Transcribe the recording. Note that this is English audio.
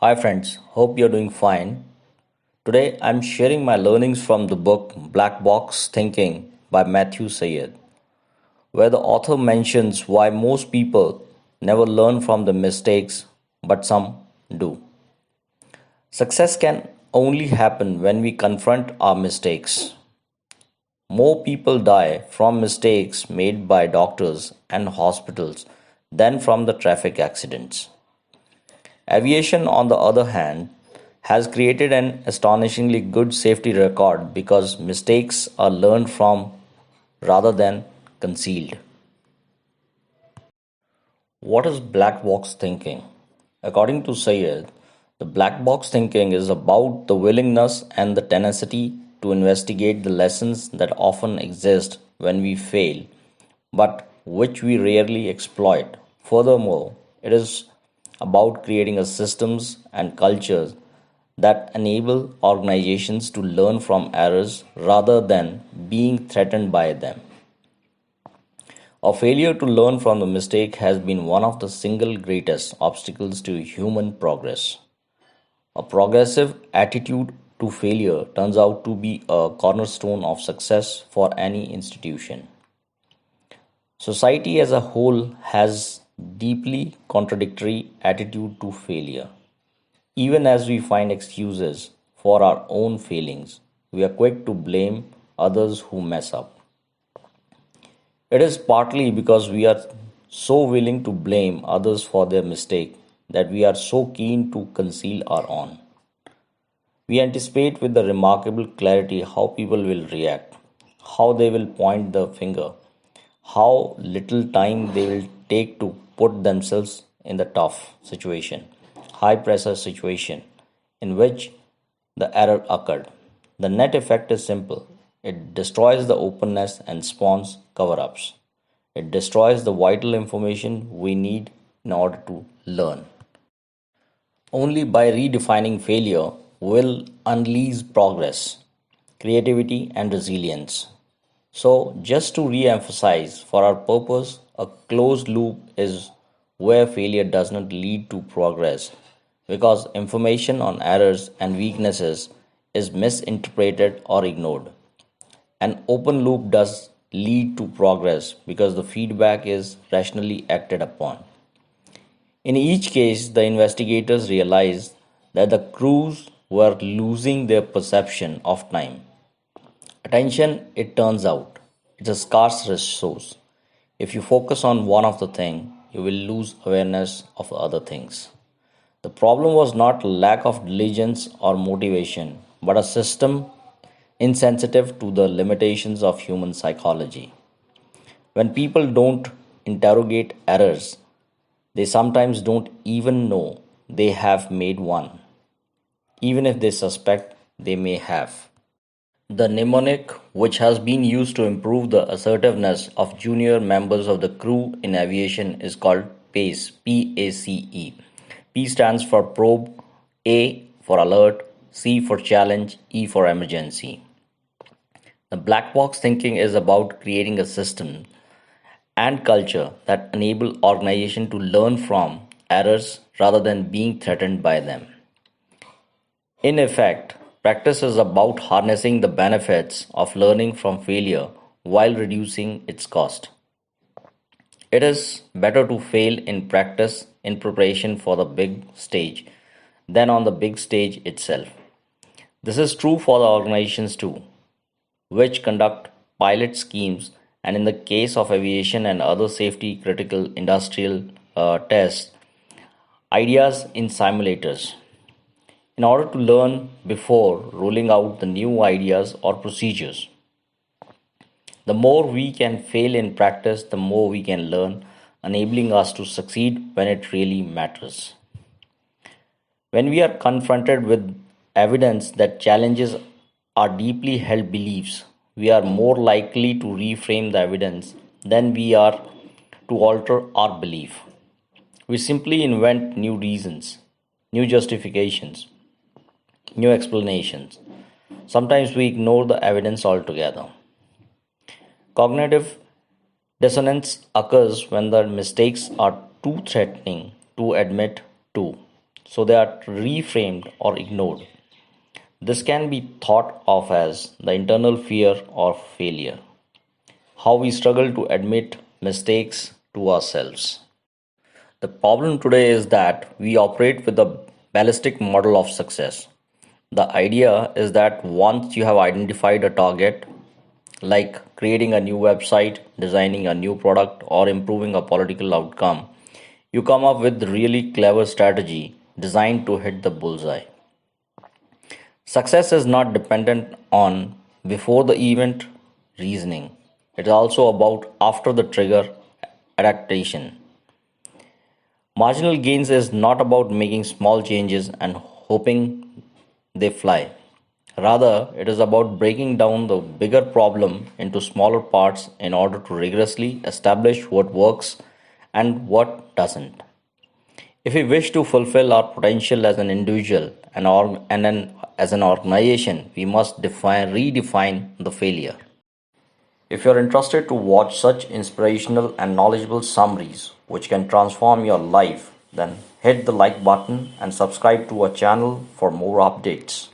Hi friends, hope you're doing fine. Today I'm sharing my learnings from the book Black Box Thinking by Matthew Syed, where the author mentions why most people never learn from the mistakes, but some do. Success can only happen when we confront our mistakes. More people die from mistakes made by doctors and hospitals than from the traffic accidents. Aviation, on the other hand, has created an astonishingly good safety record because mistakes are learned from rather than concealed. What is black box thinking? According to Syed, the black box thinking is about the willingness and the tenacity to investigate the lessons that often exist when we fail, but which we rarely exploit. Furthermore, it is about creating a systems and cultures that enable organizations to learn from errors rather than being threatened by them. A failure to learn from the mistake has been one of the single greatest obstacles to human progress. A progressive attitude to failure turns out to be a cornerstone of success for any institution. Society as a whole has deeply contradictory attitude to failure. Even as we find excuses for our own failings, we are quick to blame others who mess up. It is partly because we are so willing to blame others for their mistake that we are so keen to conceal our own. We anticipate with the remarkable clarity how people will react, how they will point the finger, how little time they will take to put themselves in the tough situation, high pressure situation in which the error occurred. The net effect is simple, it destroys the openness and spawns cover ups. It destroys the vital information we need in order to learn. Only by redefining failure will unleash progress, creativity, and resilience. So, just to re emphasize, for our purpose, a closed loop is where failure does not lead to progress because information on errors and weaknesses is misinterpreted or ignored. An open loop does lead to progress because the feedback is rationally acted upon. In each case, the investigators realized that the crews were losing their perception of time. Attention, it turns out, is a scarce resource. If you focus on one of the things, you will lose awareness of the other things. The problem was not lack of diligence or motivation, but a system insensitive to the limitations of human psychology. When people don't interrogate errors, they sometimes don't even know they have made one, even if they suspect they may have. The mnemonic, which has been used to improve the assertiveness of junior members of the crew in aviation, is called PACE. PACE. P stands for probe, A for alert, C for challenge, E for emergency. The black box thinking is about creating a system and culture that enable organization to learn from errors rather than being threatened by them. In effect, practice is about harnessing the benefits of learning from failure while reducing its cost. It is better to fail in practice in preparation for the big stage than on the big stage itself. This is true for the organizations too, which conduct pilot schemes and in the case of aviation and other safety critical industrial tests, ideas in simulators. In order to learn before rolling out the new ideas or procedures. The more we can fail in practice, the more we can learn, enabling us to succeed when it really matters. When we are confronted with evidence that challenges our deeply held beliefs, we are more likely to reframe the evidence than we are to alter our belief. We simply invent new reasons, new justifications, new explanations. Sometimes we ignore the evidence altogether. Cognitive dissonance occurs when the mistakes are too threatening to admit to. so they are reframed or ignored. This can be thought of as the internal fear of failure, how we struggle to admit mistakes to ourselves. The problem today is that we operate with a ballistic model of success. The idea is that once you have identified a target, like creating a new website, designing a new product, or improving a political outcome, you come up with really clever strategy designed to hit the bullseye. Success is not dependent on before the event reasoning. It is also about after the trigger adaptation. Marginal gains is not about making small changes and hoping they fly. Rather, it is about breaking down the bigger problem into smaller parts in order to rigorously establish what works and what doesn't. If we wish to fulfill our potential as an individual as an organization, we must redefine the failure. If you're interested to watch such inspirational and knowledgeable summaries which can transform your life, then hit the like button and subscribe to our channel for more updates.